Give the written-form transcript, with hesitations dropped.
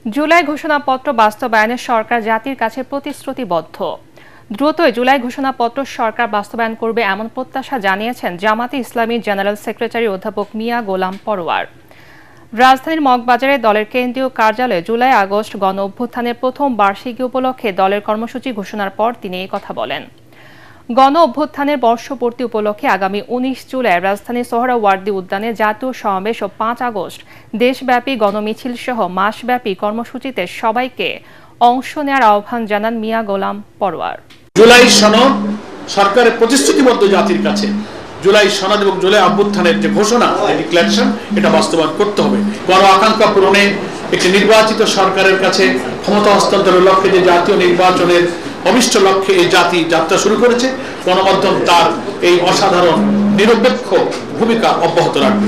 জুলাই ঘোষণাপত্র বাস্তবায়নে সরকার জাতির কাছে প্রতিশ্রুতিবদ্ধ। দ্রুতই জুলাই ঘোষণাপত্র সরকার বাস্তবায়ন করবে এমন প্রত্যাশা জানিয়েছেন জামাতে ইসলামী জেনারেল সেক্রেটারি অধ্যাপক মিয়া গোলাম পরোয়ার। রাজধানীর মগবাজারে দলের কেন্দ্রীয় কার্যালয়ে জুলাই আগস্ট গণ অভ্যুত্থানের প্রথম বার্ষিকী উপলক্ষে দলের কর্মসূচি ঘোষণার পর তিনি এই কথা বলেন। গণ অভ্যুত্থানের বর্ষপূর্তি উপলক্ষে আগামী ১৯ জুলাই রাজধানীর সোহরাওয়ার্দী উদ্যানে জাতীয় সমাবেশ ও ৫ আগস্ট দেশব্যাপী গণমিছিল সহ মাসব্যাপী কর্মসূচিতে সবাইকে অংশ নেওয়ার আহ্বান জানান মিয়া গোলাম পরোয়ার। জুলাই সনদ সরকারের প্রতিশ্রুতিবদ্ধ জাতির কাছে। জুলাই সনদ এবং জুলাই অভ্যুত্থানের যে ঘোষণা, ডিক্লারেশন, এটা বাস্তবায়ন করতে হবে। গণ আকাঙ্ক্ষা পূরণে একটি নির্বাচিত সরকারের কাছে ক্ষমতা হস্তান্তরের লক্ষ্যে যে জাতীয় নির্বাচনের অভিষ্ট লক্ষ্যে এই জাতি যাত্রা শুরু করেছে, গণমাধ্যম তার এই অসাধারণ নিরপেক্ষ ভূমিকা অব্যাহত রাখবে।